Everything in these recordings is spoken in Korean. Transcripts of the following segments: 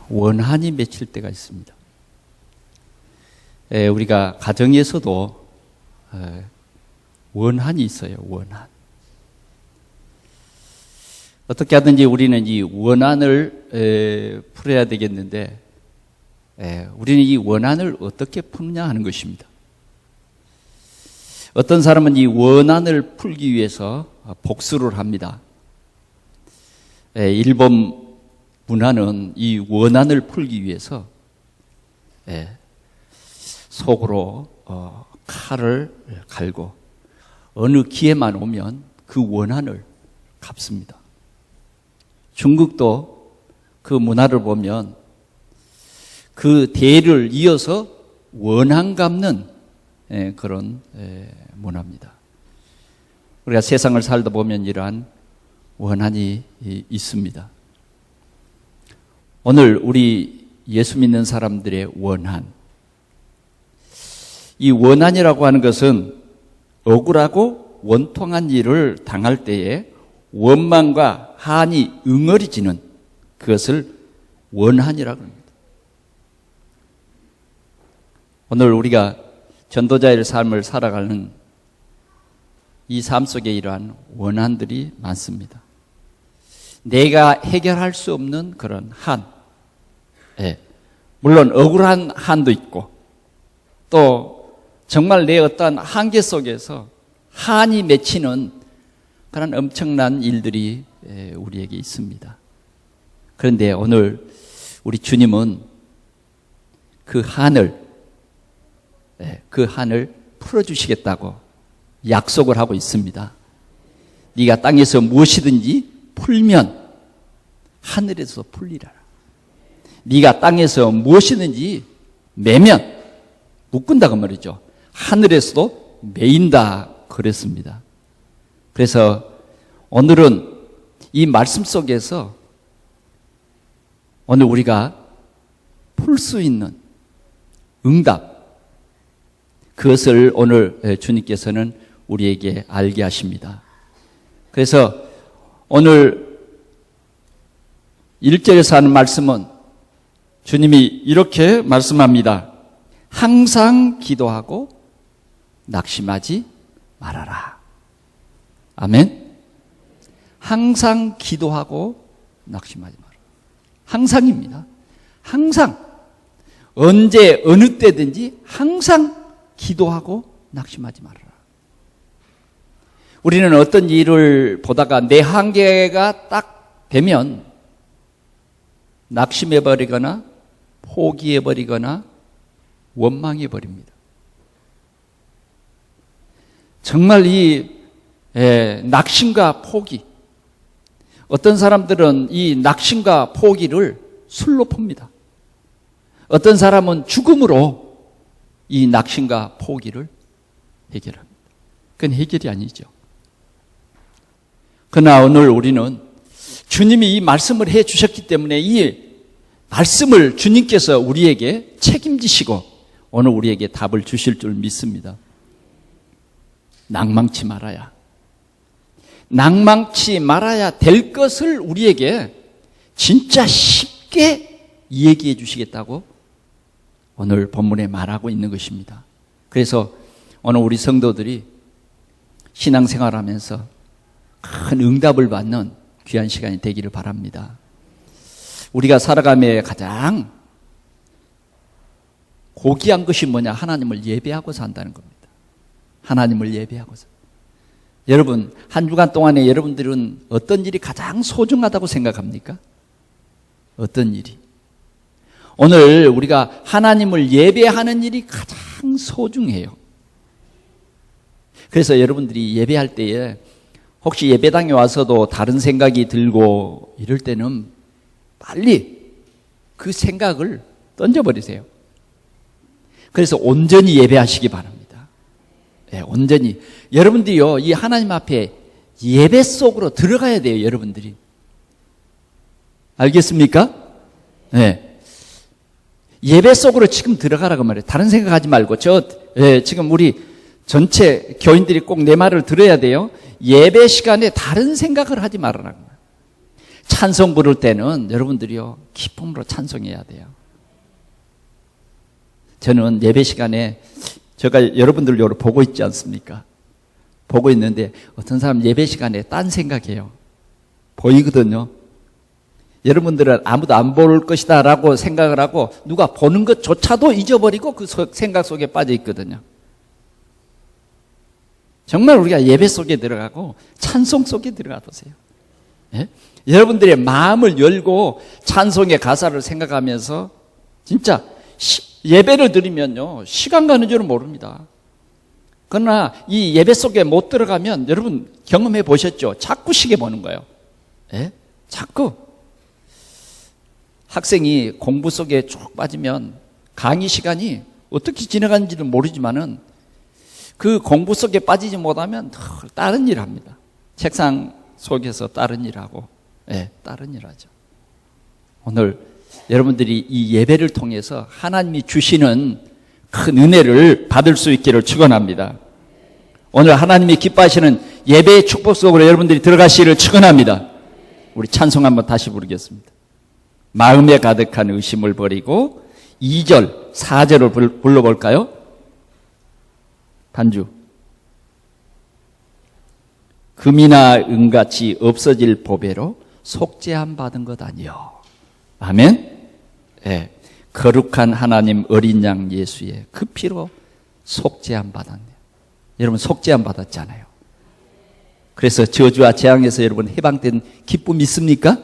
원한이 맺힐 때가 있습니다. 우리가 가정에서도 원한이 있어요. 원한. 어떻게 하든지 우리는 이 원한을 풀어야 되겠는데 우리는 이 원한을 어떻게 푸느냐 하는 것입니다. 어떤 사람은 이 원한을 풀기 위해서 복수를 합니다. 일본 문화는 이 원한을 풀기 위해서 속으로 칼을 갈고 어느 기회만 오면 그 원한을 갚습니다. 중국도 그 문화를 보면 그 대를 이어서 원한 갚는 그런 문화입니다. 우리가 세상을 살다 보면 이러한 원한이 있습니다. 오늘 우리 예수 믿는 사람들의 원한, 이 원한이라고 하는 것은 억울하고 원통한 일을 당할 때에 원망과 한이 응어리지는 그것을 원한이라고 합니다. 오늘 우리가 전도자의 삶을 살아가는 이 삶 속에 이러한 원한들이 많습니다. 내가 해결할 수 없는 그런 한, 물론 억울한 한도 있고 또 정말 내 어떠한 한계 속에서 한이 맺히는 그런 엄청난 일들이 우리에게 있습니다. 그런데 오늘 우리 주님은 그 한을 풀어주시겠다고 약속을 하고 있습니다. 네가 땅에서 무엇이든지 풀면 하늘에서 풀리라. 네가 땅에서 무엇이든지 매면 묶은다고 말이죠. 하늘에서도 매인다 그랬습니다. 그래서 오늘은 이 말씀 속에서 오늘 우리가 풀 수 있는 응답, 그것을 오늘 주님께서는 우리에게 알게 하십니다. 그래서 오늘 1절에서 하는 말씀은 주님이 이렇게 말씀합니다. 항상 기도하고 낙심하지 말아라. 아멘. 항상 기도하고 낙심하지 말아라. 항상입니다. 항상. 언제 어느 때든지 항상 기도하고 낙심하지 말아라. 우리는 어떤 일을 보다가 내 한계가 딱 되면 낙심해버리거나 포기해버리거나 원망해버립니다. 정말 이 낙심과 포기, 어떤 사람들은 이 낙심과 포기를 술로 풉니다. 어떤 사람은 죽음으로 이 낙심과 포기를 해결합니다. 그건 해결이 아니죠. 그러나 오늘 우리는 주님이 이 말씀을 해 주셨기 때문에 이 말씀을 주님께서 우리에게 책임지시고 오늘 우리에게 답을 주실 줄 믿습니다. 낭망치 말아야 될 것을 우리에게 진짜 쉽게 얘기해 주시겠다고 오늘 본문에 말하고 있는 것입니다. 그래서 오늘 우리 성도들이 신앙생활하면서 큰 응답을 받는 귀한 시간이 되기를 바랍니다. 우리가 살아가며 가장 고귀한 것이 뭐냐? 하나님을 예배하고 산다는 겁니다. 하나님을 예배하고서. 여러분, 한 주간 동안에 여러분들은 어떤 일이 가장 소중하다고 생각합니까? 어떤 일이? 오늘 우리가 하나님을 예배하는 일이 가장 소중해요. 그래서 여러분들이 예배할 때에 혹시 예배당에 와서도 다른 생각이 들고 이럴 때는 빨리 그 생각을 던져버리세요. 그래서 온전히 예배하시기 바랍니다. 네, 온전히. 여러분들이요, 이 하나님 앞에 예배 속으로 들어가야 돼요, 여러분들이. 알겠습니까? 네. 예배 속으로 지금 들어가라고 말해요. 다른 생각하지 말고. 지금 우리 전체 교인들이 꼭 내 말을 들어야 돼요. 예배 시간에 다른 생각을 하지 말아라고. 찬송 부를 때는 여러분들이요, 기쁨으로 찬송해야 돼요. 저는 예배 시간에 제가 여러분들 요로 보고 있지 않습니까? 보고 있는데 어떤 사람 예배 시간에 딴 생각해요. 보이거든요. 여러분들은 아무도 안 볼 것이다 라고 생각을 하고 누가 보는 것조차도 잊어버리고 그 생각 속에 빠져 있거든요. 정말 우리가 예배 속에 들어가고 찬송 속에 들어가 보세요. 예? 여러분들의 마음을 열고 찬송의 가사를 생각하면서 진짜 예배를 드리면요, 시간 가는 줄은 모릅니다. 그러나 이 예배 속에 못 들어가면 여러분 경험해 보셨죠? 자꾸 시계 보는 거예요. 예? 자꾸. 학생이 공부 속에 쭉 빠지면 강의 시간이 어떻게 지나가는지는 모르지만은 그 공부 속에 빠지지 못하면 다른 일 합니다. 책상 속에서 다른 일 하고, 예, 다른 일 하죠. 오늘 여러분들이 이 예배를 통해서 하나님이 주시는 큰 은혜를 받을 수 있기를 축원합니다. 오늘 하나님이 기뻐하시는 예배의 축복 속으로 여러분들이 들어가시기를 축원합니다. 우리 찬송 한번 다시 부르겠습니다. 마음에 가득한 의심을 버리고 2절, 4절을 불러볼까요? 반주. 금이나 은같이 없어질 보배로 속죄함 받은 것 아니요. 아멘. 예, 거룩한 하나님 어린 양 예수의 그 피로 속죄함 받았네요. 여러분 속죄함 받았잖아요. 그래서 저주와 재앙에서 여러분 해방된 기쁨 있습니까?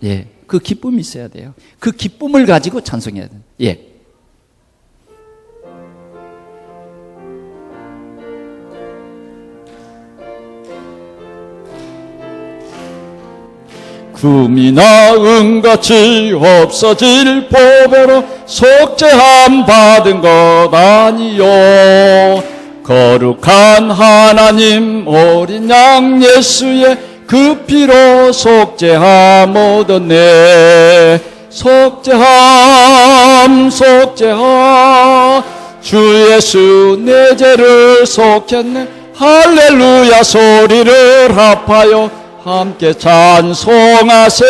예, 그 기쁨이 있어야 돼요. 그 기쁨을 가지고 찬송해야 돼요. 예. 금이나 은같이 없어질 보배로 속죄함 받은 것 아니요. 거룩한 하나님 어린 양 예수의 그 피로 속죄함 얻었네. 속죄함 속죄함 주 예수 내 죄를 속했네. 할렐루야 소리를 합하여 함께 찬송하세.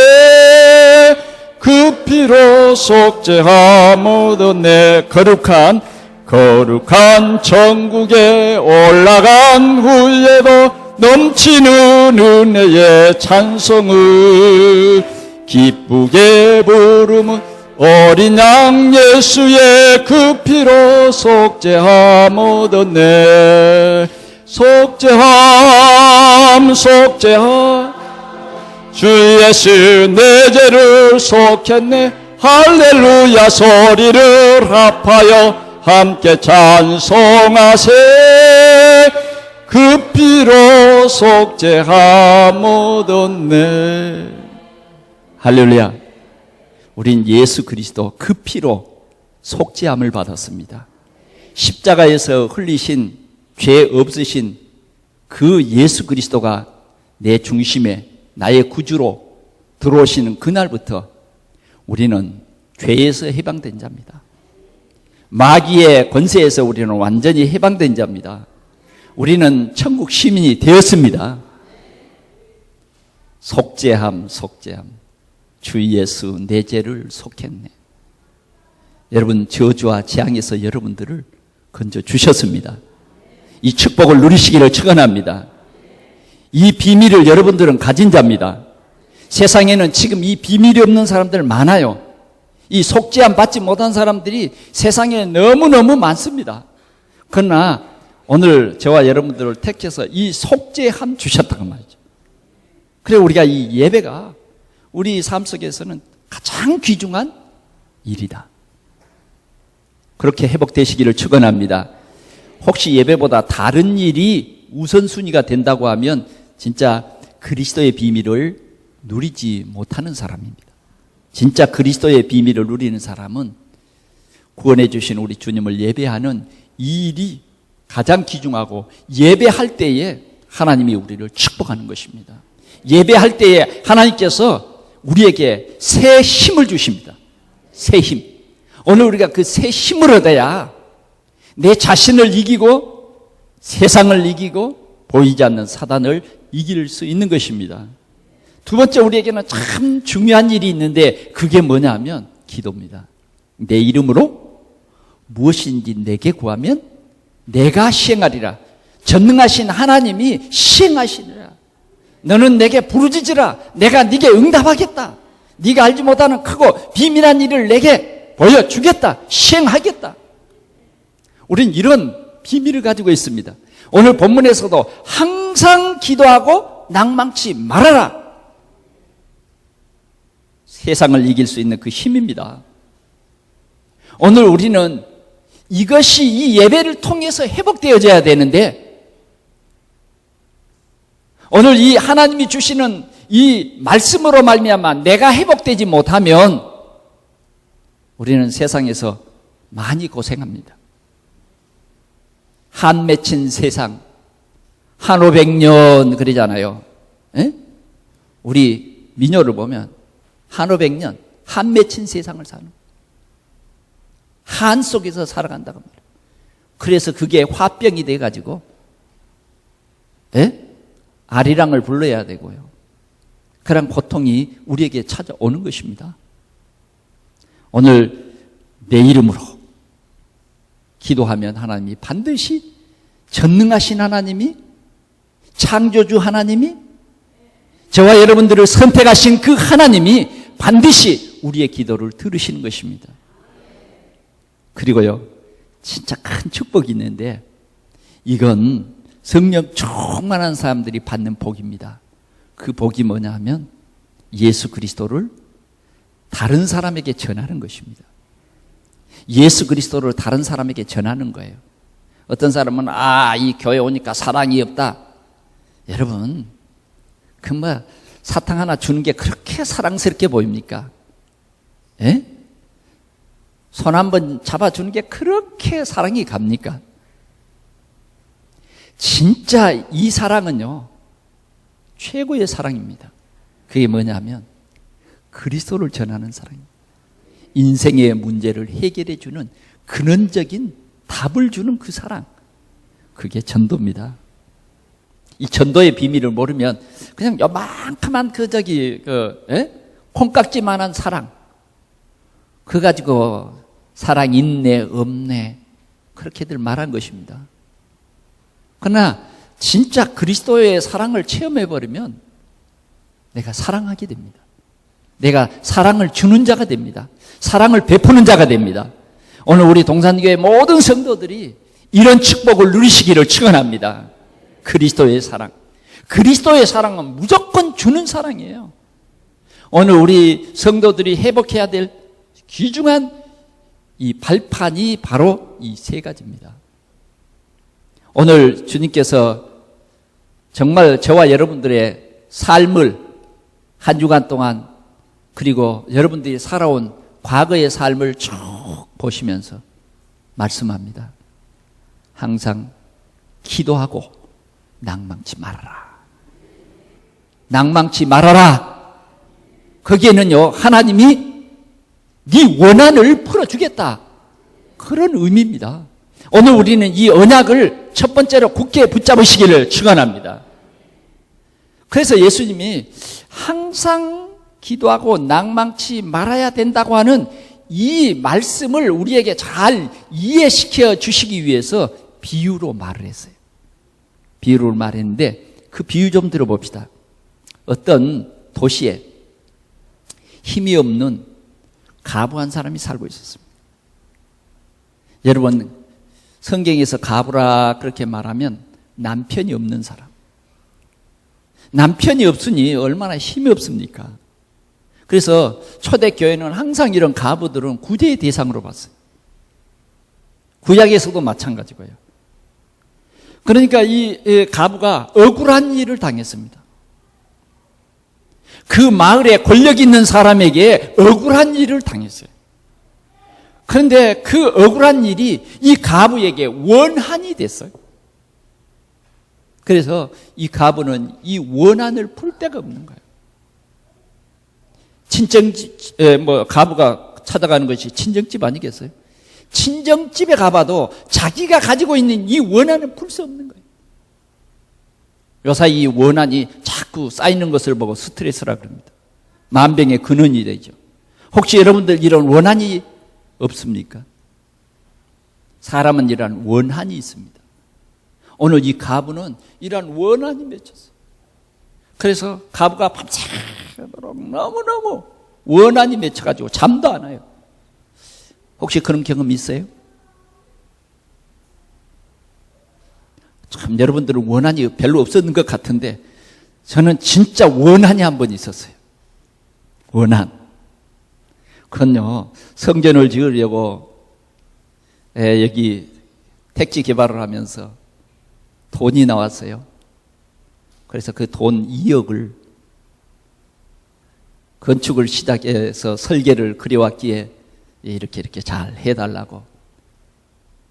그 피로 속죄함 얻었네. 거룩한 천국에 올라간 후에도 넘치는 은혜의 찬송을 기쁘게 부르면 어린 양 예수의 그 피로 속죄함 얻었네. 속죄함 주 예수 내 죄를 속했네. 할렐루야 소리를 합하여 함께 찬송하세. 그 피로 속죄함 얻었네. 할렐루야. 우린 예수 그리스도 그 피로 속죄함을 받았습니다. 십자가에서 흘리신 죄 없으신 그 예수 그리스도가 내 중심에 나의 구주로 들어오시는 그날부터 우리는 죄에서 해방된 자입니다. 마귀의 권세에서 우리는 완전히 해방된 자입니다. 우리는 천국 시민이 되었습니다. 속죄함 주 예수 내 죄를 속했네. 여러분 저주와 재앙에서 여러분들을 건져 주셨습니다. 이 축복을 누리시기를 축원합니다. 이 비밀을 여러분들은 가진 자입니다. 세상에는 지금 이 비밀이 없는 사람들 많아요. 이 속죄함 받지 못한 사람들이 세상에 너무너무 많습니다. 그러나 오늘 저와 여러분들을 택해서 이 속죄함 주셨다고 말이죠. 그래 우리가 이 예배가 우리 삶 속에서는 가장 귀중한 일이다. 그렇게 회복되시기를 축원합니다. 혹시 예배보다 다른 일이 우선순위가 된다고 하면 진짜 그리스도의 비밀을 누리지 못하는 사람입니다. 진짜 그리스도의 비밀을 누리는 사람은 구원해 주신 우리 주님을 예배하는 이 일이 가장 귀중하고 예배할 때에 하나님이 우리를 축복하는 것입니다. 예배할 때에 하나님께서 우리에게 새 힘을 주십니다. 새 힘. 오늘 우리가 그 새 힘을 얻어야 내 자신을 이기고 세상을 이기고 보이지 않는 사단을 이길 수 있는 것입니다. 두 번째, 우리에게는 참 중요한 일이 있는데 그게 뭐냐면 기도입니다. 내 이름으로 무엇인지 내게 구하면 내가 시행하리라. 전능하신 하나님이 시행하시느라. 너는 내게 부르짖으라. 내가 네게 응답하겠다. 네가 알지 못하는 크고 비밀한 일을 내게 보여주겠다. 시행하겠다. 우린 이런 비밀을 가지고 있습니다. 오늘 본문에서도 항상 기도하고 낭망치 말아라. 세상을 이길 수 있는 그 힘입니다. 오늘 우리는 이것이 이 예배를 통해서 회복되어져야 되는데, 오늘 이 하나님이 주시는 이 말씀으로 말미암아 내가 회복되지 못하면 우리는 세상에서 많이 고생합니다. 한 맺힌 세상, 한 500년 그러잖아요. 에? 우리 민요를 보면 한 500년, 한 맺힌 세상을 사는, 한 속에서 살아간다고 말해요. 그래서 그게 화병이 돼가지고 아리랑을 불러야 되고요. 그런 고통이 우리에게 찾아오는 것입니다. 오늘 내 이름으로 기도하면 하나님이 반드시, 전능하신 하나님이, 창조주 하나님이, 저와 여러분들을 선택하신 그 하나님이 반드시 우리의 기도를 들으시는 것입니다. 그리고요, 진짜 큰 축복이 있는데 이건 성령 충만한 사람들이 받는 복입니다. 그 복이 뭐냐 하면 예수 그리스도를 다른 사람에게 전하는 것입니다. 예수 그리스도를 다른 사람에게 전하는 거예요. 어떤 사람은 이 교회 오니까 사랑이 없다. 여러분, 사탕 하나 주는 게 그렇게 사랑스럽게 보입니까? 손 한번 잡아주는 게 그렇게 사랑이 갑니까? 진짜 이 사랑은요, 최고의 사랑입니다. 그게 뭐냐면 그리스도를 전하는 사랑입니다. 인생의 문제를 해결해 주는 근원적인 답을 주는 그 사랑, 그게 전도입니다. 이 전도의 비밀을 모르면 그냥 요만큼한 콩깍지만한 사랑, 그거 가지고 사랑 있네 없네 그렇게들 말한 것입니다. 그러나 진짜 그리스도의 사랑을 체험해버리면 내가 사랑하게 됩니다. 내가 사랑을 주는 자가 됩니다. 사랑을 베푸는 자가 됩니다. 오늘 우리 동산교회 모든 성도들이 이런 축복을 누리시기를 축원합니다. 그리스도의 사랑. 그리스도의 사랑은 무조건 주는 사랑이에요. 오늘 우리 성도들이 회복해야 될 귀중한 이 발판이 바로 이 세 가지입니다. 오늘 주님께서 정말 저와 여러분들의 삶을 한 주간 동안, 그리고 여러분들이 살아온 과거의 삶을 쭉 보시면서 말씀합니다. 항상 기도하고 낭망치 말아라. 낭망치 말아라. 거기에는요, 하나님이 네 원한을 풀어주겠다, 그런 의미입니다. 오늘 우리는 이 언약을 첫 번째로 굳게 붙잡으시기를 축원합니다. 그래서 예수님이 항상 기도하고 낭망치 말아야 된다고 하는 이 말씀을 우리에게 잘 이해시켜 주시기 위해서 비유로 말을 했어요. 비유로 말했는데 그 비유 좀 들어봅시다. 어떤 도시에 힘이 없는 가부 한 사람이 살고 있었습니다. 여러분, 성경에서 가부라 그렇게 말하면 남편이 없는 사람. 남편이 없으니 얼마나 힘이 없습니까? 그래서 초대교회는 항상 이런 가부들은 구제의 대상으로 봤어요. 구약에서도 마찬가지고요. 그러니까 이 가부가 억울한 일을 당했습니다. 그 마을에 권력 있는 사람에게 억울한 일을 당했어요. 그런데 그 억울한 일이 이 가부에게 원한이 됐어요. 그래서 이 가부는 이 원한을 풀 데가 없는 거예요. 친정집, 가부가 찾아가는 것이 친정집 아니겠어요? 친정집에 가봐도 자기가 가지고 있는 이 원한을 풀 수 없는 거예요. 요사이 이 원한이 자꾸 쌓이는 것을 보고 스트레스라 그럽니다. 만병의 근원이 되죠. 혹시 여러분들 이런 원한이 없습니까? 사람은 이런 원한이 있습니다. 오늘 이 가부는 이런 원한이 맺혔어요. 그래서 가부가 밤새도록 너무너무 원한이 맺혀가지고 잠도 안 와요. 혹시 그런 경험 있어요? 참 여러분들은 원한이 별로 없었는 것 같은데 저는 진짜 원한이 한 번 있었어요. 원한. 그건요, 성전을 지으려고 여기 택지 개발을 하면서 돈이 나왔어요. 그래서 그 돈 2억을 건축을 시작해서 설계를 그려왔기에 이렇게 잘 해달라고.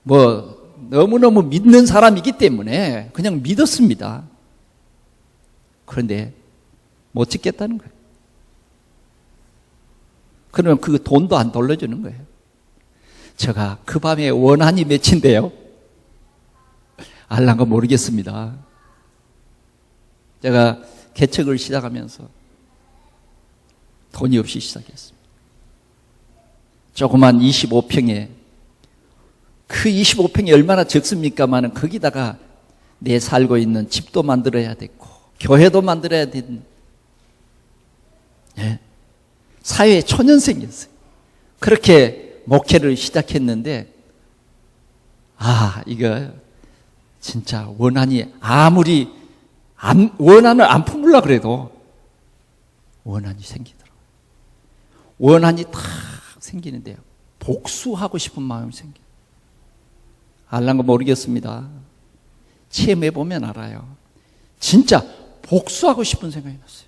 뭐 너무너무 믿는 사람이기 때문에 그냥 믿었습니다. 그런데 못 짓겠다는 거예요. 그러면 그 돈도 안 돌려주는 거예요. 제가 그 밤에 원한이 맺힌대요. 알란가 모르겠습니다. 제가 개척을 시작하면서 돈이 없이 시작했습니다. 조그만 25평에 그 25평이 얼마나 적습니까만은 거기다가 내 살고 있는 집도 만들어야 됐고 교회도 만들어야 되는 사회 초년생이었어요. 그렇게 목회를 시작했는데 이거 진짜 원한이 아무리 원한을 안 품으려고 그래도 원한이 생기더라고요. 원한이 탁 생기는데요. 복수하고 싶은 마음이 생겨요. 알란가 모르겠습니다. 체험해보면 알아요. 진짜 복수하고 싶은 생각이 났어요.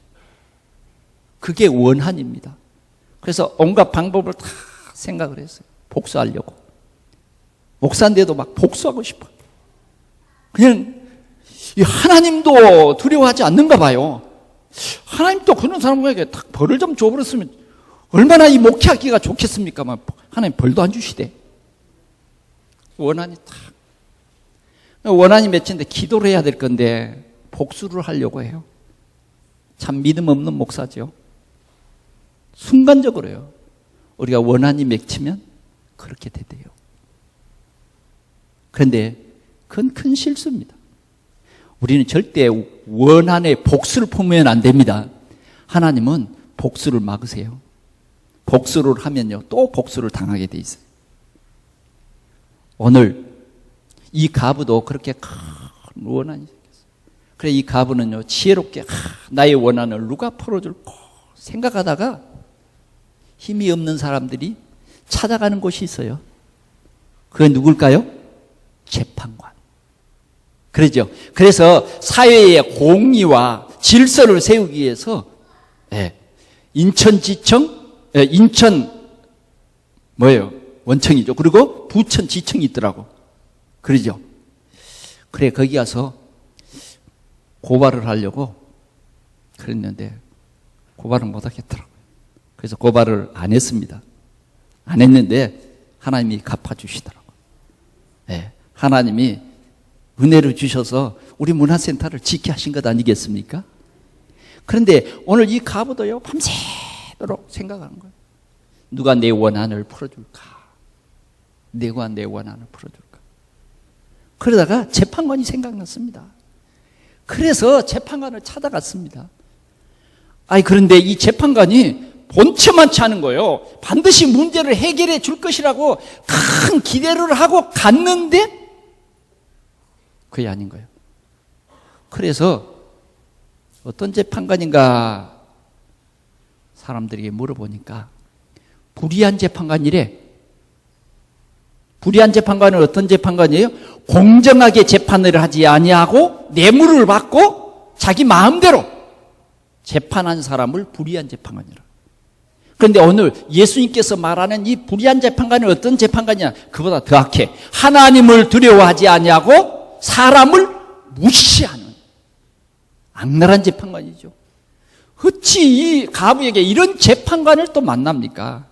그게 원한입니다. 그래서 온갖 방법을 다 생각을 했어요. 복수하려고. 목사인데도 막 복수하고 싶어요. 그냥 하나님도 두려워하지 않는가 봐요. 하나님도 그런 사람에게 딱 벌을 좀 줘버렸으면 얼마나 이 목회하기가 좋겠습니까? 하나님 벌도 안 주시대. 원한이 맺힌데 기도를 해야 될 건데 복수를 하려고 해요. 참 믿음 없는 목사죠. 순간적으로요. 우리가 원한이 맺히면 그렇게 되대요. 그런데 그건 큰 실수입니다. 우리는 절대 원한의 복수를 품으면 안 됩니다. 하나님은 복수를 막으세요. 복수를 하면요, 또 복수를 당하게 돼 있어요. 오늘 이 가부도 그렇게 큰 원한이 생겼어요. 그래 이 가부는요, 지혜롭게 나의 원한을 누가 풀어줄까 생각하다가 힘이 없는 사람들이 찾아가는 곳이 있어요. 그게 누굴까요? 재판관. 그러죠. 그래서 사회의 공의와 질서를 세우기 위해서 인천지청, 인천 뭐예요? 원청이죠. 그리고 부천지청이 있더라고. 그러죠. 그래 거기 가서 고발을 하려고 그랬는데 고발을 못 하겠더라고요. 그래서 고발을 안 했습니다. 안 했는데 하나님이 갚아주시더라고요. 하나님이 은혜를 주셔서 우리 문화센터를 짓게 하신 것 아니겠습니까? 그런데 오늘 이 가부도요, 밤새도록 생각하는 거예요. 누가 내 원한을 풀어줄까? 누가 내 원한을 풀어줄까? 그러다가 재판관이 생각났습니다. 그래서 재판관을 찾아갔습니다. 그런데 이 재판관이 본체만치 않은 거예요. 반드시 문제를 해결해 줄 것이라고 큰 기대를 하고 갔는데 그게 아닌 거예요. 그래서 어떤 재판관인가 사람들에게 물어보니까 불의한 재판관이래. 불의한 재판관은 어떤 재판관이에요? 공정하게 재판을 하지 아니하고 뇌물을 받고 자기 마음대로 재판한 사람을 불의한 재판관이라. 그런데 오늘 예수님께서 말하는 이 불의한 재판관은 어떤 재판관이냐? 그보다 더 악해. 하나님을 두려워하지 아니하고 사람을 무시하는 악랄한 재판관이죠. 어찌 이 가부에게 이런 재판관을 또 만납니까?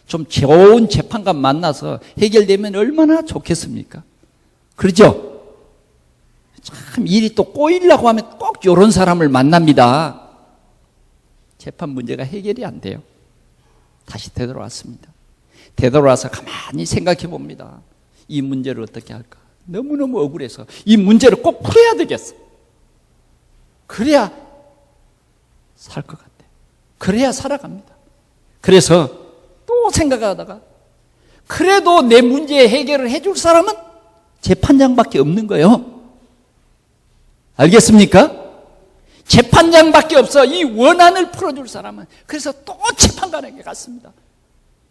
좀 좋은 재판관 만나서 해결되면 얼마나 좋겠습니까? 그렇죠? 참 일이 또 꼬이려고 하면 꼭 이런 사람을 만납니다. 재판 문제가 해결이 안 돼요. 다시 되돌아왔습니다. 되돌아와서 가만히 생각해 봅니다. 이 문제를 어떻게 할까? 너무너무 억울해서 이 문제를 꼭 풀어야 되겠어. 그래야 살 것 같아. 그래야 살아갑니다. 그래서 또 생각하다가 그래도 내 문제 해결을 해줄 사람은 재판장밖에 없는 거예요. 알겠습니까? 재판장밖에 없어. 이 원한을 풀어줄 사람은. 그래서 또 재판관에게 갔습니다.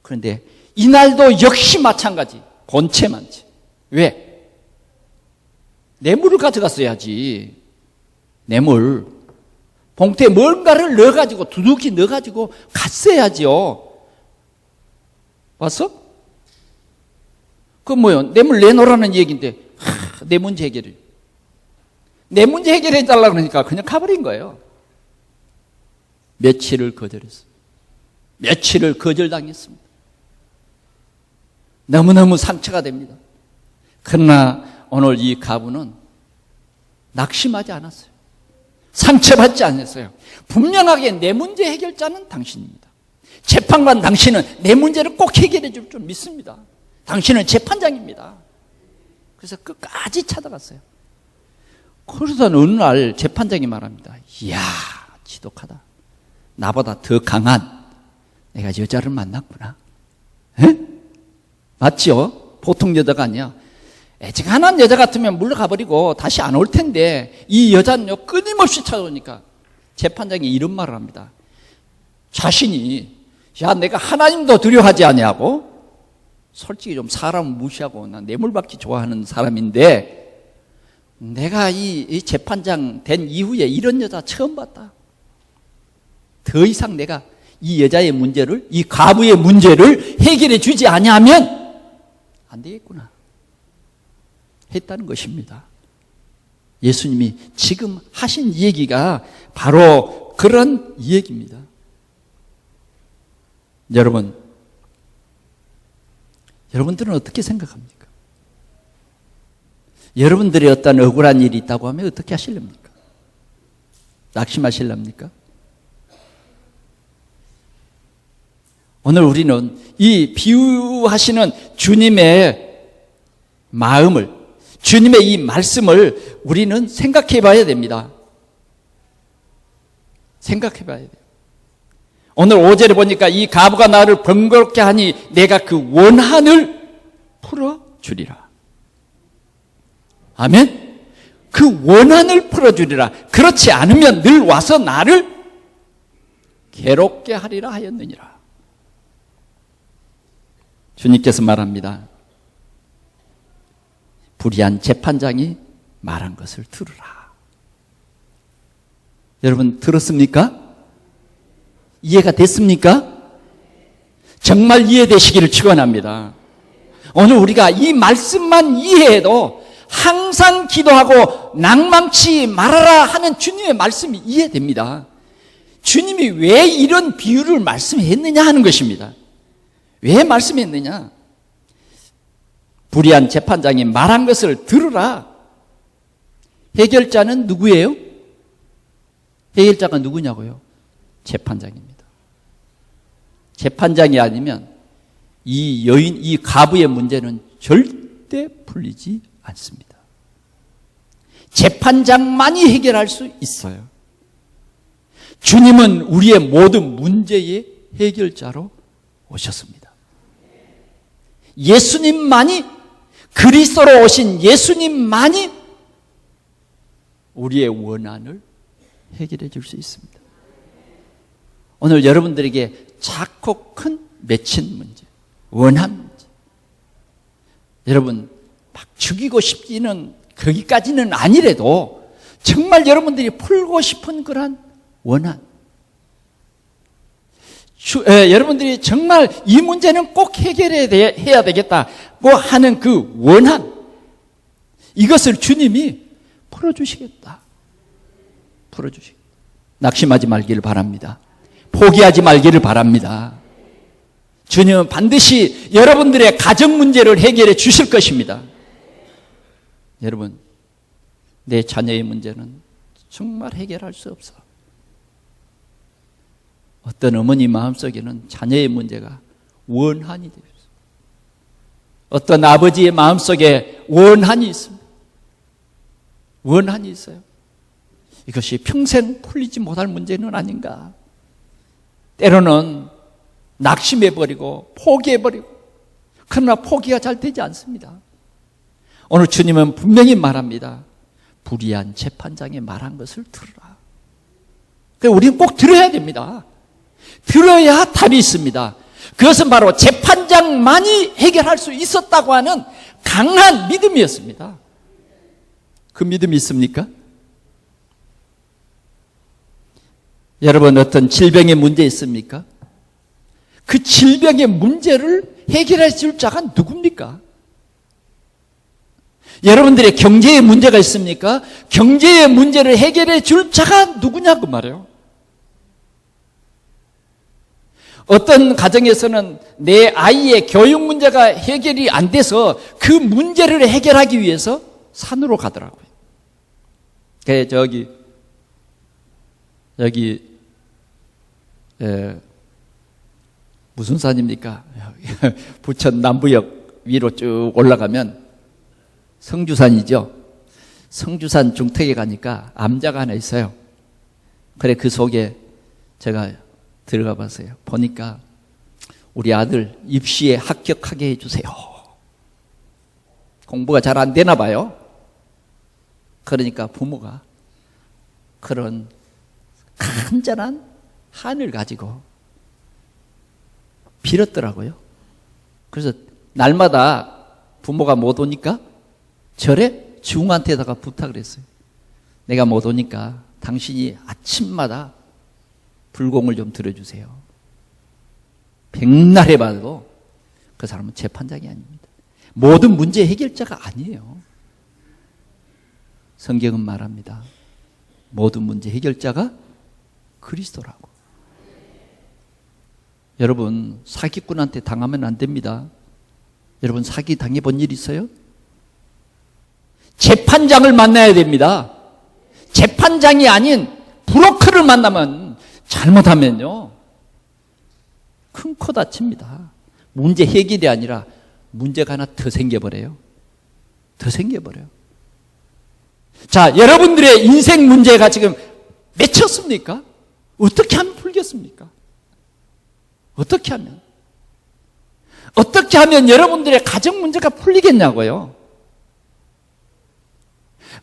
그런데 이날도 역시 마찬가지. 본체 많지. 왜? 뇌물을 가져갔어야지. 뇌물. 봉투에 뭔가를 넣어가지고 두둑이 넣어가지고 갔어야지요. 봤어? 그 뭐요? 뇌물 내놓으라는 얘기인데 내 문제 해결을. 내 문제 해결해 달라고 그러니까 그냥 가버린 거예요. 며칠을 거절했어요. 며칠을 거절당했습니다. 너무너무 상처가 됩니다. 그러나 오늘 이 가부는 낙심하지 않았어요. 상처받지 않았어요. 분명하게 내 문제 해결자는 당신입니다. 재판관 당신은 내 문제를 꼭 해결해 줄 줄 믿습니다. 당신은 재판장입니다. 그래서 끝까지 찾아갔어요. 그러던 어느 날 재판장이 말합니다. 이야, 지독하다. 나보다 더 강한 내가 여자를 만났구나. 에? 맞죠? 보통 여자가 아니야. 애증하는 여자 같으면 물러가버리고 다시 안 올 텐데 이 여자는요 끊임없이 찾아오니까 재판장이 이런 말을 합니다. 자신이 야 내가 하나님도 두려워하지 아니하고 솔직히 좀 사람을 무시하고 난 뇌물받기 좋아하는 사람인데 내가 이 재판장 된 이후에 이런 여자 처음 봤다. 더 이상 내가 이 여자의 문제를 이 가부의 문제를 해결해 주지 아니하면 안 되겠구나 했다는 것입니다. 예수님이 지금 하신 얘기가 바로 그런 얘기입니다. 여러분들은 어떻게 생각합니까? 여러분들이 어떤 억울한 일이 있다고 하면 어떻게 하실랍니까? 낙심하실랍니까? 오늘 우리는 이 비유하시는 주님의 마음을, 주님의 이 말씀을 우리는 생각해 봐야 됩니다. 생각해 봐야 돼요. 오늘 5절에 보니까 이 가부가 나를 번거롭게 하니 내가 그 원한을 풀어주리라. 아멘? 그 원한을 풀어주리라. 그렇지 않으면 늘 와서 나를 괴롭게 하리라 하였느니라. 주님께서 말합니다. 불의한 재판장이 말한 것을 들으라. 여러분 들었습니까? 이해가 됐습니까? 정말 이해되시기를 축원합니다. 오늘 우리가 이 말씀만 이해해도 항상 기도하고 낭망치 말아라 하는 주님의 말씀이 이해됩니다. 주님이 왜 이런 비유를 말씀했느냐 하는 것입니다. 왜 말씀했느냐? 불의한 재판장이 말한 것을 들으라. 해결자는 누구예요? 해결자가 누구냐고요? 재판장입니다. 재판장이 아니면 이 여인, 이 가부의 문제는 절대 풀리지 않습니다. 재판장만이 해결할 수 있어요. 주님은 우리의 모든 문제의 해결자로 오셨습니다. 예수님만이, 그리스도로 오신 예수님만이 우리의 원한을 해결해 줄 수 있습니다. 오늘 여러분들에게 작고 큰 맺힌 문제, 원한 문제. 여러분 막 죽이고 싶지는 거기까지는 아니래도 정말 여러분들이 풀고 싶은 그런 원한. 여러분들이 정말 이 문제는 꼭 해결해야 되겠다 뭐 하는 그 원한, 이것을 주님이 풀어주시겠다. 풀어주시겠다. 낙심하지 말기를 바랍니다. 포기하지 말기를 바랍니다. 주님은 반드시 여러분들의 가정 문제를 해결해 주실 것입니다. 여러분, 내 자녀의 문제는 정말 해결할 수 없어. 어떤 어머니 마음속에는 자녀의 문제가 원한이 되어 있어요. 어떤 아버지의 마음속에 원한이 있습니다. 원한이 있어요. 이것이 평생 풀리지 못할 문제는 아닌가. 때로는 낙심해버리고 포기해버리고, 그러나 포기가 잘 되지 않습니다. 오늘 주님은 분명히 말합니다. 불의한 재판장이 말한 것을 들으라. 그래서 우리는 꼭 들어야 됩니다. 들어야 답이 있습니다. 그것은 바로 재판장만이 해결할 수 있었다고 하는 강한 믿음이었습니다. 그 믿음이 있습니까? 여러분, 어떤 질병의 문제 있습니까? 그 질병의 문제를 해결해 줄 자가 누굽니까? 여러분들의 경제의 문제가 있습니까? 경제의 문제를 해결해 줄 자가 누구냐고 말해요. 어떤 가정에서는 내 아이의 교육 문제가 해결이 안 돼서 그 문제를 해결하기 위해서 산으로 가더라고요. 여기 무슨 산입니까? 부천 남부역 위로 쭉 올라가면 성주산이죠. 성주산 중턱에 가니까 암자가 하나 있어요. 그래, 그 속에 제가 들어가 봤어요. 보니까 우리 아들 입시에 합격하게 해주세요. 공부가 잘 안 되나 봐요. 그러니까 부모가 그런 간절한 한을 가지고 빌었더라고요. 그래서 날마다 부모가 못 오니까 절에 중한테다가 부탁을 했어요. 내가 못 오니까 당신이 아침마다 불공을 좀 들어주세요. 백날 해봐도 그 사람은 재판장이 아닙니다. 모든 문제 해결자가 아니에요. 성경은 말합니다. 모든 문제 해결자가 그리스도라고. 여러분, 사기꾼한테 당하면 안 됩니다. 여러분, 사기 당해본 일 있어요? 재판장을 만나야 됩니다. 재판장이 아닌 브로커를 만나면, 잘못하면요, 큰 코 다칩니다. 문제 해결이 아니라 문제가 하나 더 생겨버려요. 더 생겨버려요. 자, 여러분들의 인생 문제가 지금 맺혔습니까? 어떻게 하면 풀겠습니까? 어떻게 하면 여러분들의 가정 문제가 풀리겠냐고요?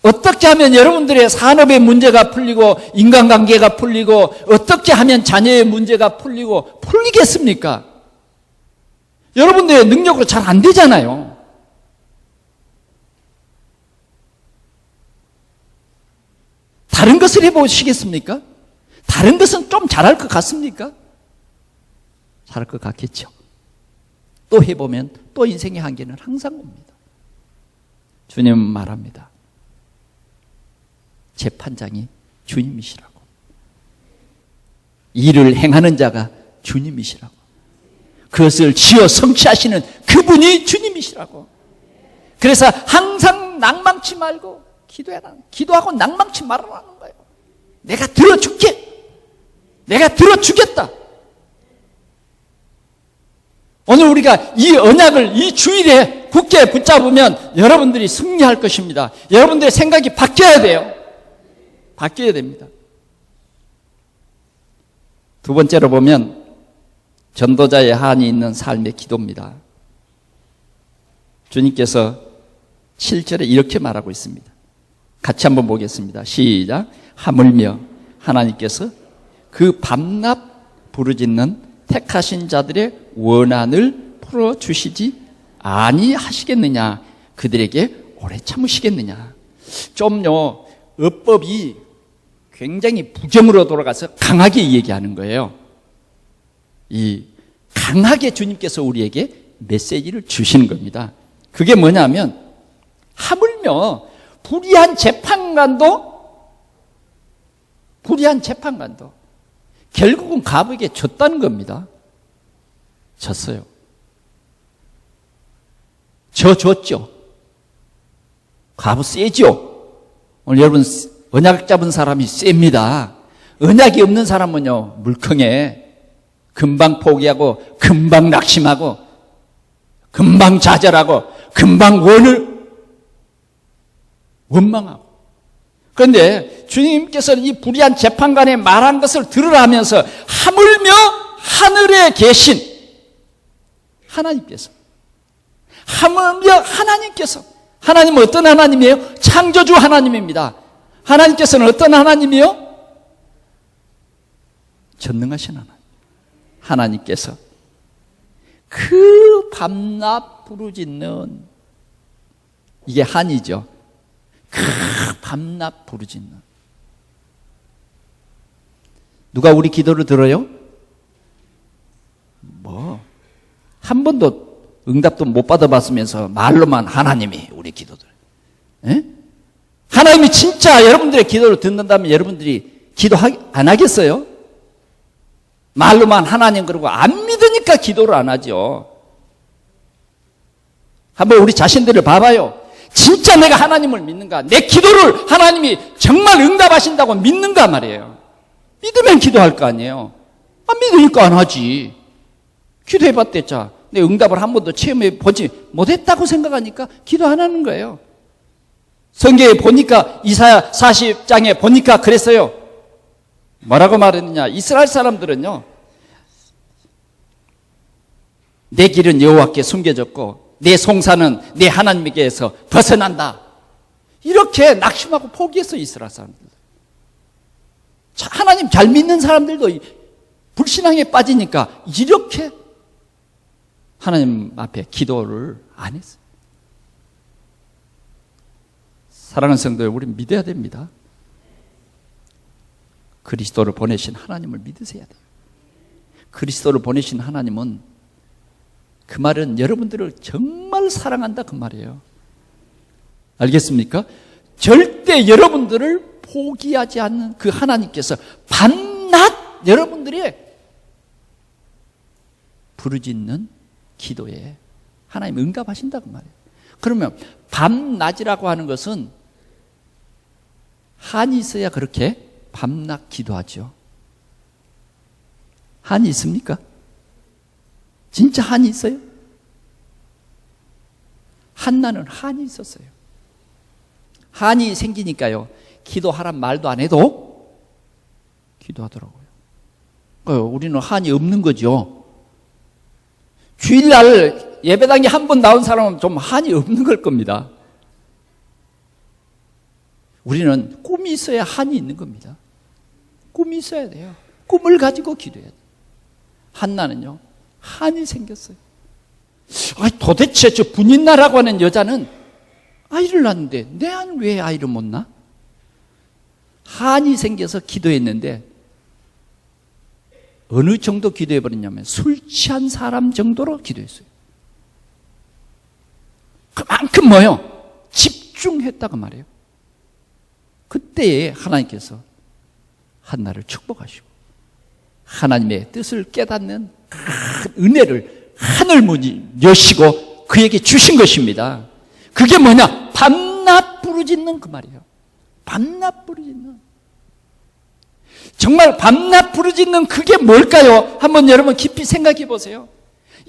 어떻게 하면 여러분들의 산업의 문제가 풀리고 인간관계가 풀리고 어떻게 하면 자녀의 문제가 풀리고 풀리겠습니까? 여러분들의 능력으로 잘 안 되잖아요. 다른 것을 해보시겠습니까? 다른 것은 좀 잘할 것 같습니까? 잘할 것 같겠죠. 또 해보면 또 인생의 한계는 항상 옵니다. 주님은 말합니다. 재판장이 주님이시라고. 일을 행하는 자가 주님이시라고. 그것을 지어 성취하시는 그분이 주님이시라고. 그래서 항상 낭망치 말고 기도해라. 기도하고 낭망치 말아라는 거예요. 내가 들어줄게. 내가 들어주겠다. 오늘 우리가 이 언약을 이 주일에 굳게 붙잡으면 여러분들이 승리할 것입니다. 여러분들의 생각이 바뀌어야 돼요. 바뀌어야 됩니다. 두 번째로 보면 전도자의 한이 있는 삶의 기도입니다. 주님께서 7절에 이렇게 말하고 있습니다. 같이 한번 보겠습니다. 시작. 하물며 하나님께서 그 밤낮 부르짖는 택하신 자들의 원한을 풀어주시지 아니하시겠느냐. 그들에게 오래 참으시겠느냐. 좀요, 어법이 굉장히 부정으로 돌아가서 강하게 얘기하는 거예요. 이 강하게 주님께서 우리에게 메시지를 주시는 겁니다. 그게 뭐냐면 하물며 불의한 재판관도 결국은 갑에게 졌다는 겁니다. 졌어요. 졌죠. 갑은 세죠. 오늘 여러분 언약 잡은 사람이 셉니다. 언약이 없는 사람은요 물컹해. 금방 포기하고 금방 낙심하고 금방 좌절하고 금방 원망하고. 그런데 주님께서는 이 불의한 재판관의 말한 것을 들으라 하면서 하물며 하늘에 계신 하나님께서, 하물며 하나님께서, 하나님은 어떤 하나님이에요? 창조주 하나님입니다. 하나님께서는 어떤 하나님이요? 전능하신 하나님께서 그 밤낮 부르짖는, 이게 한이죠. 그 밤낮 부르짖는. 누가 우리 기도를 들어요? 한 번도 응답도 못 받아봤으면서 말로만 하나님이 우리 기도들. 에? 하나님이 진짜 여러분들의 기도를 듣는다면 여러분들이 기도 안 하겠어요? 말로만 하나님 그러고 안 믿으니까 기도를 안 하죠. 한번 우리 자신들을 봐봐요. 진짜 내가 하나님을 믿는가? 내 기도를 하나님이 정말 응답하신다고 믿는가 말이에요. 믿으면 기도할 거 아니에요. 안 믿으니까 안 하지. 기도해봤댔자 내 응답을 한 번도 체험해보지 못했다고 생각하니까 기도 안 하는 거예요. 성경에 보니까 이사야 40장에 보니까 그랬어요. 뭐라고 말했느냐? 이스라엘 사람들은요, 내 길은 여호와께 숨겨졌고 내 송사는 내 하나님에게서 벗어난다. 이렇게 낙심하고 포기했어요, 이스라엘 사람들. 하나님 잘 믿는 사람들도 불신앙에 빠지니까 이렇게 하나님 앞에 기도를 안 했어요. 사랑하는 성도들, 우리는 믿어야 됩니다. 그리스도를 보내신 하나님을 믿으셔야 돼요. 그리스도를 보내신 하나님은, 그 말은 여러분들을 정말 사랑한다 그 말이에요. 알겠습니까? 절대 여러분들을 포기하지 않는 그 하나님께서 밤낮 여러분들의 부르짖는 기도에 하나님 응답하신다 그 말이에요. 그러면 밤낮이라고 하는 것은 한이 있어야 그렇게 밤낮 기도하죠. 한이 있습니까? 진짜 한이 있어요? 한나는 한이 있었어요. 한이 생기니까요, 기도하란 말도 안 해도 기도하더라고요. 우리는 한이 없는 거죠. 주일날 예배당에 한 번 나온 사람은 좀 한이 없는 걸 겁니다. 우리는 꿈이 있어야 한이 있는 겁니다. 꿈이 있어야 돼요. 꿈을 가지고 기도해야 돼요. 한나는요, 한이 생겼어요. 도대체 저 분인나라고 하는 여자는 아이를 낳는데 내 아는 왜 아이를 못 낳아? 한이 생겨서 기도했는데 어느 정도 기도해버렸냐면 술 취한 사람 정도로 기도했어요. 그만큼 뭐요? 집중했다고 말이에요. 그때에 하나님께서 한나를 축복하시고 하나님의 뜻을 깨닫는 큰 은혜를 하늘문이 여시고 그에게 주신 것입니다. 그게 뭐냐? 밤낮 부르짖는 그 말이에요. 밤낮 부르짖는. 정말 밤낮 부르짖는 그게 뭘까요? 한번 여러분 깊이 생각해 보세요.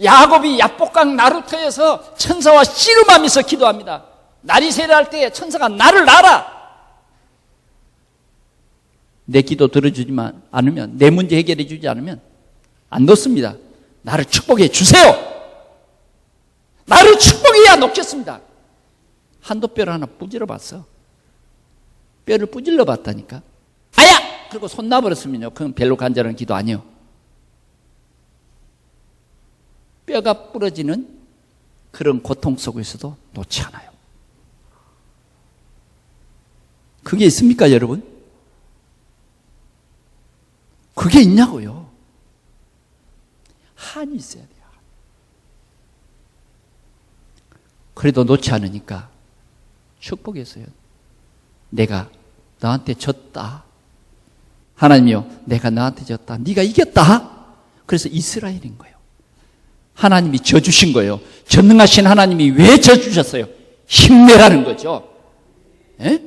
야곱이 야복강 나루터에서 천사와 씨름하면서 기도합니다. 날이 새려할 때에 천사가 나를 낳아라. 내 기도 들어주지만 않으면, 내 문제 해결해 주지 않으면 안 놓습니다. 나를 축복해 주세요. 나를 축복해야 놓겠습니다. 한도뼈를 하나 부질러 봤어. 뼈를 부질러 봤다니까. 아야! 그리고 손 놔버렸으면요, 그건 별로 간절한 기도 아니에요. 뼈가 부러지는 그런 고통 속에서도 놓지 않아요. 그게 있습니까, 여러분? 그게 있냐고요. 한이 있어야 돼요. 그래도 놓지 않으니까 축복했어요. 내가 너한테 졌다. 하나님이요, 내가 너한테 졌다. 네가 이겼다. 그래서 이스라엘인 거예요. 하나님이 져주신 거예요. 전능하신 하나님이 왜 져주셨어요? 힘내라는 거죠. 에?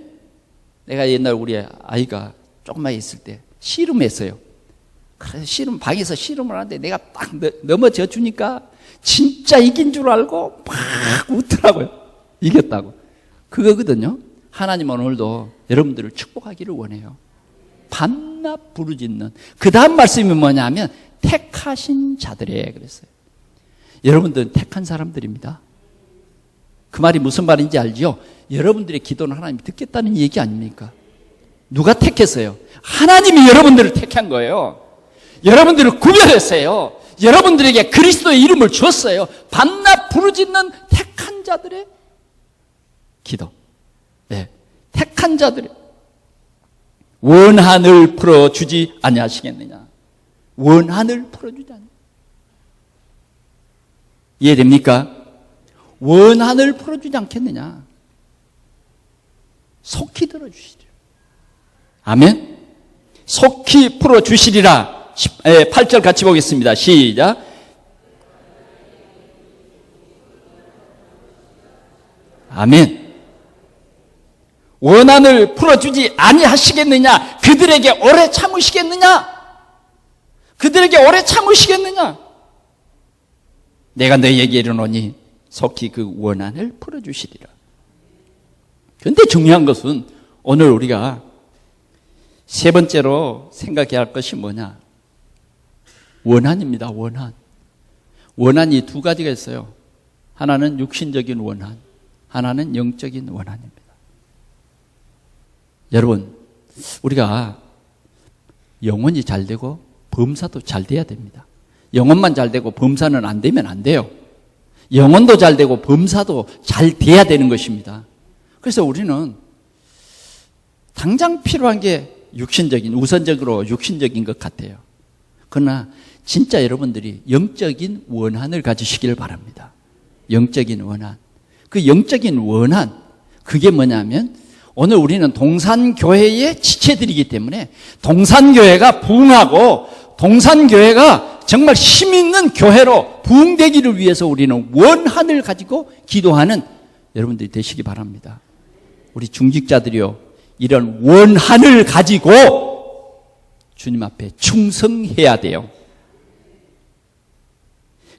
내가 옛날 우리 아이가 조금만 있을 때 씨름했어요. 그래서 방에서 씨름을 하는데 내가 딱 넘어져 주니까 진짜 이긴 줄 알고 막 웃더라고요. 이겼다고. 그거거든요. 하나님은 오늘도 여러분들을 축복하기를 원해요. 밤낮 부르짖는. 그 다음 말씀이 뭐냐면 택하신 자들에 그랬어요. 여러분들은 택한 사람들입니다. 그 말이 무슨 말인지 알죠? 여러분들의 기도는 하나님이 듣겠다는 얘기 아닙니까? 누가 택했어요? 하나님이 여러분들을 택한 거예요. 여러분들을 구별했어요. 여러분들에게 그리스도의 이름을 줬어요. 밤낮 부르짖는 택한 자들의 기도. 네. 택한 자들의 원한을 풀어주지 아니하시겠느냐. 원한을 풀어주지 않냐. 이해됩니까? 원한을 풀어주지 않겠느냐. 속히 들어주시리라. 아멘. 속히 풀어주시리라. 8절 같이 보겠습니다. 시작. 아멘. 원한을 풀어주지 아니하시겠느냐. 그들에게 오래 참으시겠느냐. 그들에게 오래 참으시겠느냐. 내가 너희에게 이르노니 속히 그 원한을 풀어주시리라. 그런데 중요한 것은 오늘 우리가 세 번째로 생각해야 할 것이 뭐냐. 원한입니다. 원한. 원한이 두 가지가 있어요. 하나는 육신적인 원한, 하나는 영적인 원한입니다. 여러분, 우리가 영혼이 잘 되고 범사도 잘 돼야 됩니다. 영혼만 잘 되고 범사는 안 되면 안 돼요. 영혼도 잘 되고 범사도 잘 돼야 되는 것입니다. 그래서 우리는 당장 필요한 게 우선적으로 육신적인 것 같아요. 그러나 진짜 여러분들이 영적인 원한을 가지시길 바랍니다. 영적인 원한. 그 영적인 원한, 그게 뭐냐면 오늘 우리는 동산교회의 지체들이기 때문에 동산교회가 부흥하고 동산교회가 정말 힘있는 교회로 부흥되기를 위해서 우리는 원한을 가지고 기도하는 여러분들이 되시기 바랍니다. 우리 중직자들이요, 이런 원한을 가지고 주님 앞에 충성해야 돼요.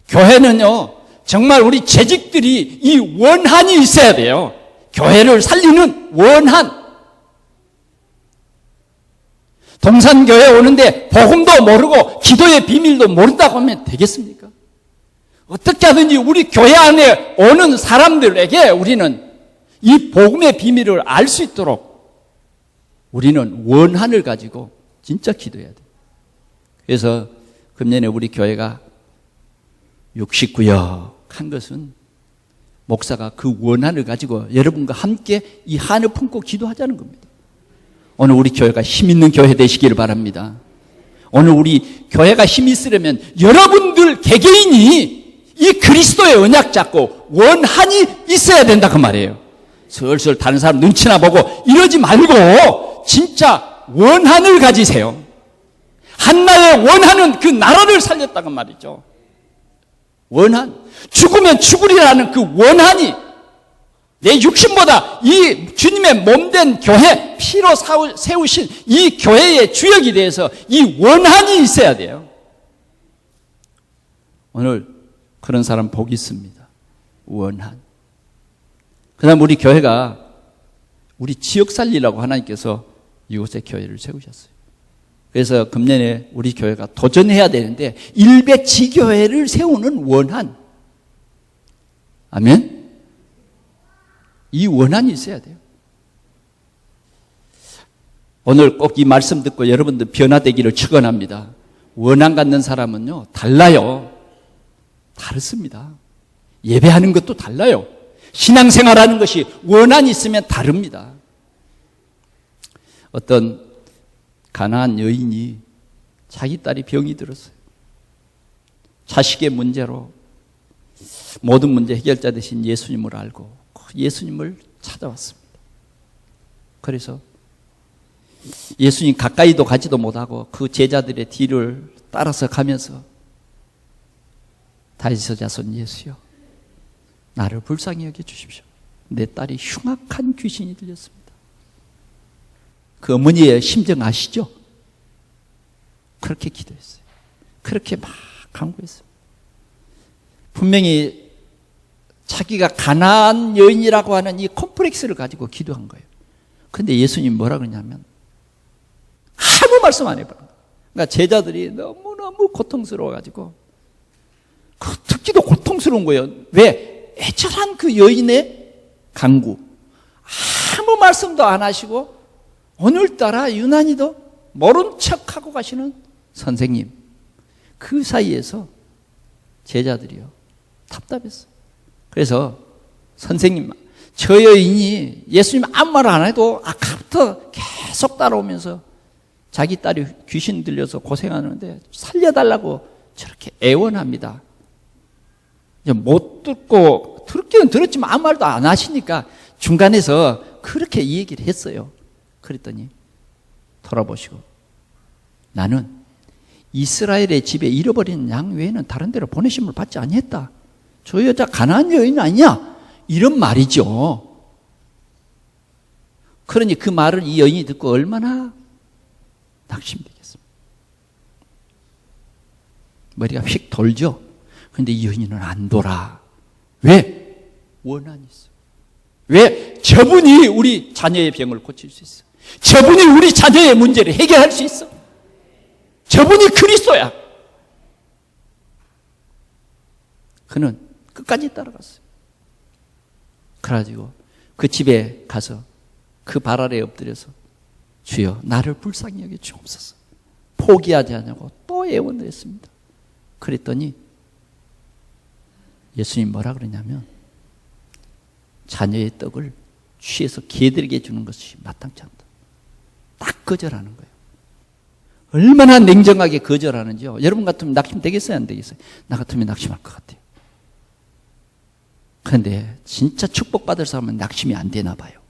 교회는요, 정말 우리 재직들이 이 원한이 있어야 돼요. 교회를 살리는 원한. 동산교회 오는데 복음도 모르고 기도의 비밀도 모른다고 하면 되겠습니까? 어떻게 하든지 우리 교회 안에 오는 사람들에게 우리는 이 복음의 비밀을 알 수 있도록 우리는 원한을 가지고 진짜 기도해야 돼요. 그래서 금년에 우리 교회가 69역 한 것은 목사가 그 원한을 가지고 여러분과 함께 이 한을 품고 기도하자는 겁니다. 오늘 우리 교회가 힘 있는 교회 되시기를 바랍니다. 오늘 우리 교회가 힘이 있으려면 여러분들 개개인이 이 그리스도의 언약 잡고 원한이 있어야 된다 그 말이에요. 슬슬 다른 사람 눈치나 보고 이러지 말고 진짜 원한을 가지세요. 한나의 원한은 그 나라를 살렸다고 말이죠. 원한. 죽으면 죽으리라는 그 원한이 내 육신보다 이 주님의 몸된 교회, 피로 세우신 이 교회의 주역이 대해서 이 원한이 있어야 돼요. 오늘 그런 사람 복 있습니다. 원한. 그 다음 우리 교회가 우리 지역 살리라고 하나님께서 이곳에 교회를 세우셨어요. 그래서 금년에 우리 교회가 도전해야 되는데 일배지교회를 세우는 원한. 아멘. 이 원한이 있어야 돼요. 오늘 꼭 이 말씀 듣고 여러분들 변화되기를 축원합니다. 원한 갖는 사람은요 달라요. 다릅니다. 예배하는 것도 달라요. 신앙생활하는 것이 원한이 있으면 다릅니다. 어떤 가난한 여인이 자기 딸이 병이 들었어요. 자식의 문제로 모든 문제 해결자 되신 예수님을 알고 예수님을 찾아왔습니다. 그래서 예수님 가까이도 가지도 못하고 그 제자들의 뒤를 따라서 가면서 다윗의 자손 예수여, 나를 불쌍히 여겨 주십시오. 내 딸이 흉악한 귀신이 들렸습니다. 그 어머니의 심정 아시죠? 그렇게 기도했어요. 그렇게 막 간구했어요. 분명히 자기가 가난한 여인이라고 하는 이 콤플렉스를 가지고 기도한 거예요. 근데 예수님 뭐라 그러냐면 아무 말씀 안 해버린 거예요. 그러니까 제자들이 너무너무 고통스러워가지고 듣기도 고통스러운 거예요. 왜? 애절한 그 여인의 간구 아무 말씀도 안 하시고 오늘따라 유난히도 모른 척하고 가시는 선생님, 그 사이에서 제자들이요 답답했어요. 그래서 선생님, 저 여인이 예수님 아무 말 안 해도 아까부터 계속 따라오면서 자기 딸이 귀신 들려서 고생하는데 살려달라고 저렇게 애원합니다. 못 듣고 듣기는 들었지만 아무 말도 안 하시니까 중간에서 그렇게 이 얘기를 했어요. 그랬더니 돌아보시고 나는 이스라엘의 집에 잃어버린 양 외에는 다른 데로 보내심을 받지 아니했다. 저 여자 가난한 여인 아니냐? 이런 말이죠. 그러니 그 말을 이 여인이 듣고 얼마나 낙심되겠습니까? 머리가 휙 돌죠. 그런데 이 여인은 안 돌아. 왜? 원한이 있어. 왜? 저분이 우리 자녀의 병을 고칠 수 있어. 저분이 우리 자녀의 문제를 해결할 수 있어. 저분이 그리스도야. 그는 끝까지 따라갔어요. 그래가지고 그 집에 가서 그 발 아래에 엎드려서 주여 나를 불쌍히 여겨 주옵소서. 포기하지 않냐고 또 애원을 했습니다. 그랬더니 예수님 뭐라 그러냐면 자녀의 떡을 취해서 개들에게 주는 것이 마땅치 않다. 딱 거절하는 거예요. 얼마나 냉정하게 거절하는지요. 여러분 같으면 낙심 되겠어요? 안 되겠어요? 나 같으면 낙심할 것 같아요. 그런데 진짜 축복받을 사람은 낙심이 안 되나 봐요.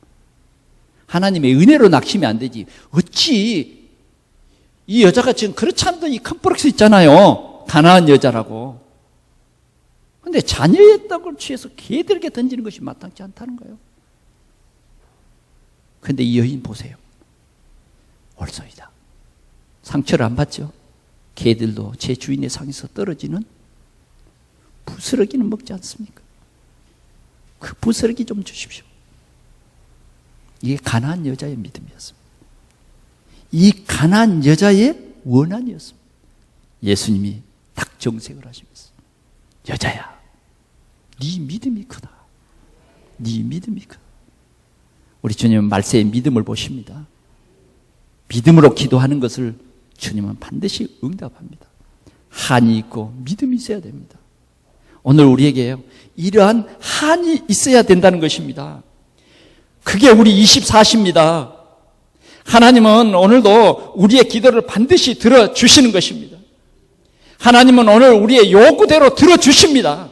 하나님의 은혜로 낙심이 안 되지. 어찌 이 여자가 지금 그렇지 않던 이 컴플렉스 있잖아요. 가난한 여자라고. 그런데 자녀의 떡을 취해서 개들에게 던지는 것이 마땅치 않다는 거예요. 그런데 이 여인 보세요. 옳소이다. 상처를 안 받죠. 개들도 제 주인의 상에서 떨어지는 부스러기는 먹지 않습니까? 그 부스러기 좀 주십시오. 이게 가난한 여자의 믿음이었습니다. 이 가난한 여자의 원한이었습니다. 예수님이 딱 정색을 하시면서 여자야, 네 믿음이 크다. 네 믿음이 크다. 우리 주님은 말세의 믿음을 보십니다. 믿음으로 기도하는 것을 주님은 반드시 응답합니다. 한이 있고 믿음이 있어야 됩니다. 오늘 우리에게 이러한 한이 있어야 된다는 것입니다. 그게 우리 24시입니다. 하나님은 오늘도 우리의 기도를 반드시 들어주시는 것입니다. 하나님은 오늘 우리의 요구대로 들어주십니다.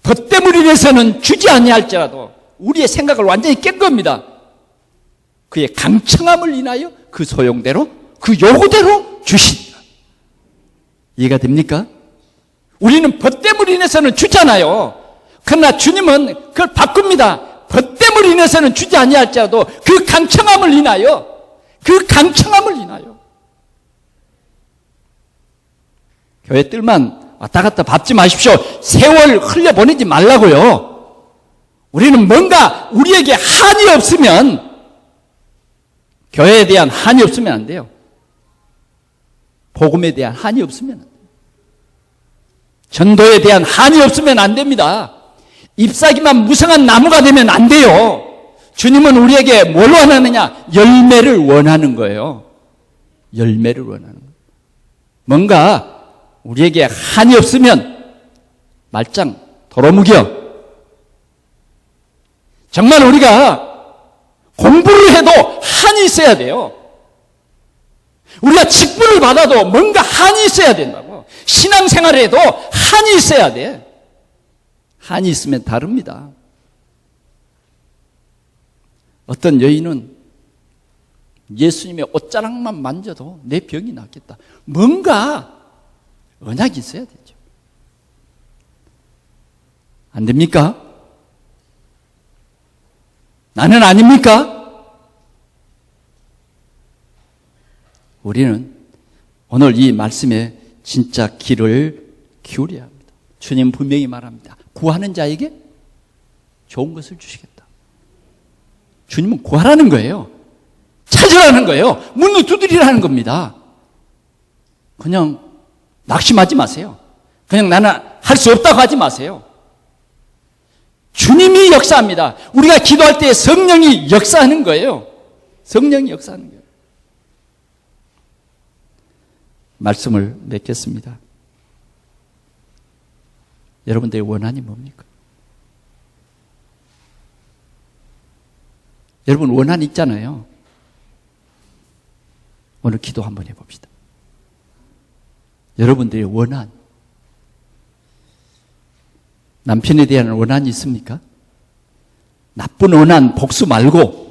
벗됨으로 인해서는 주지 아니할지라도 우리의 생각을 완전히 깬 겁니다. 그의 강청함을 인하여 그 소용대로 그 요구대로 주십니다. 이해가 됩니까? 우리는 벗됨으로 인해서는 주잖아요. 그러나 주님은 그걸 바꿉니다. 벗됨으로 인해서는 주지 아니할지라도 그 강청함을 인하여 교회 뜰만 왔다 갔다 밟지 마십시오. 세월 흘려보내지 말라고요. 우리는 뭔가 우리에게 한이 없으면, 교회에 대한 한이 없으면 안 돼요. 복음에 대한 한이 없으면 안 돼요. 전도에 대한 한이 없으면 안 됩니다. 잎사귀만 무성한 나무가 되면 안 돼요. 주님은 우리에게 뭘 원하느냐? 열매를 원하는 거예요. 열매를 원하는 거예요. 뭔가 우리에게 한이 없으면 말짱 도로묵여. 정말 우리가 공부를 해도 한이 있어야 돼요. 우리가 직분을 받아도 뭔가 한이 있어야 된다고. 신앙생활을 해도 한이 있어야 돼. 한이 있으면 다릅니다. 어떤 여인은 예수님의 옷자락만 만져도 내 병이 낫겠다. 뭔가 언약이 있어야 되죠. 안 됩니까? 나는 아닙니까? 우리는 오늘 이 말씀에 진짜 귀를 기울여야 합니다. 주님 분명히 말합니다. 구하는 자에게 좋은 것을 주시겠다. 주님은 구하라는 거예요. 찾으라는 거예요. 문을 두드리라는 겁니다. 그냥 낙심하지 마세요. 그냥 나는 할 수 없다고 하지 마세요. 주님이 역사합니다. 우리가 기도할 때 성령이 역사하는 거예요. 성령이 역사하는 거예요. 말씀을 맺겠습니다. 여러분들의 원한이 뭡니까? 여러분 원한 있잖아요. 오늘 기도 한번 해봅시다. 여러분들의 원한, 남편에 대한 원한이 있습니까? 나쁜 원한, 복수 말고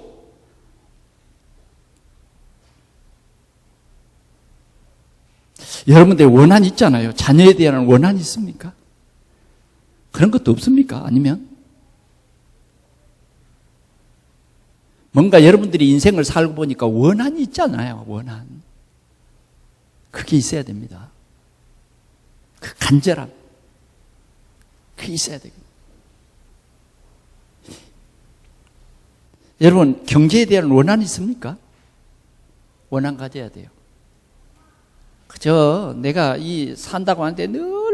여러분들의 원한이 있잖아요. 자녀에 대한 원한이 있습니까? 그런 것도 없습니까? 아니면 뭔가 여러분들이 인생을 살고 보니까 원한이 있잖아요. 원한. 그게 있어야 됩니다. 그 간절함. 그게 있어야 되거든요. 여러분 경제에 대한 원한이 있습니까? 원한 가져야 돼요. 그저 내가 이 산다고 하는데 늘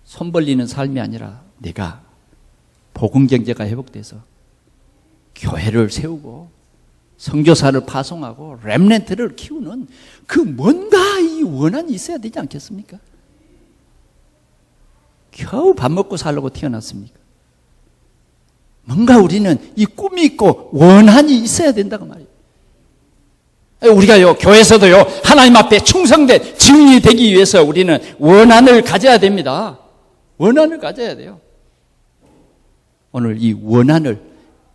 손 벌리는 삶이 아니라 내가 복음 경제가 회복돼서 교회를 세우고 선교사를 파송하고 렘넌트를 키우는 그 뭔가 이 원한이 있어야 되지 않겠습니까? 겨우 밥 먹고 살려고 태어났습니까? 뭔가 우리는 이 꿈이 있고 원한이 있어야 된다고 말이에요. 우리가요, 교회에서도요, 하나님 앞에 충성된 증인이 되기 위해서 우리는 원한을 가져야 됩니다. 원한을 가져야 돼요. 오늘 이 원한을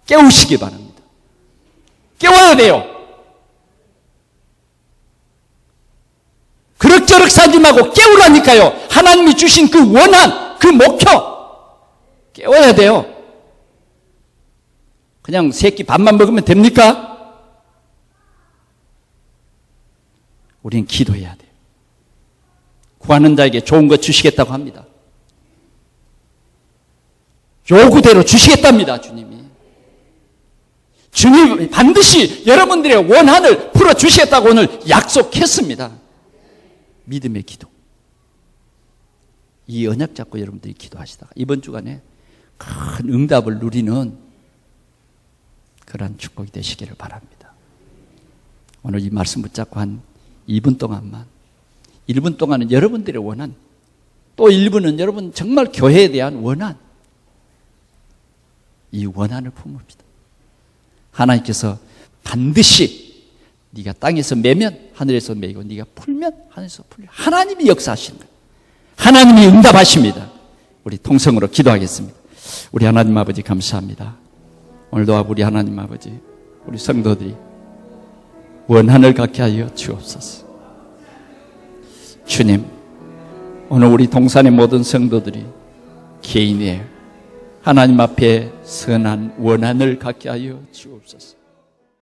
깨우시기 바랍니다. 깨워야 돼요. 그럭저럭 사지 말고 깨우라니까요. 하나님이 주신 그 원한, 그 목표 깨워야 돼요. 그냥 새끼 밥만 먹으면 됩니까? 우리는 기도해야 돼요. 구하는 자에게 좋은 것 주시겠다고 합니다. 요구대로 주시겠답니다. 주님이. 주님이 반드시 여러분들의 원한을 풀어주시겠다고 오늘 약속했습니다. 믿음의 기도. 이 언약 잡고 여러분들이 기도하시다가 이번 주간에 큰 응답을 누리는 그러한 축복이 되시기를 바랍니다. 오늘 이 말씀 붙잡고 한 2분 동안만, 1분 동안은 여러분들의 원한, 또 1분은 여러분 정말 교회에 대한 원한, 이 원한을 품읍시다. 하나님께서 반드시 네가 땅에서 매면 하늘에서 매이고 네가 풀면 하늘에서 풀려. 하나님이 역사하시는 거예요. 하나님이 응답하십니다. 우리 통성으로 기도하겠습니다. 우리 하나님 아버지 감사합니다. 오늘도 우리 하나님 아버지, 우리 성도들이 원한을 갖게 하여 주옵소서. 주님, 오늘 우리 동산의 모든 성도들이 개인의 하나님 앞에 선한 원한을 갖게 하여 주옵소서.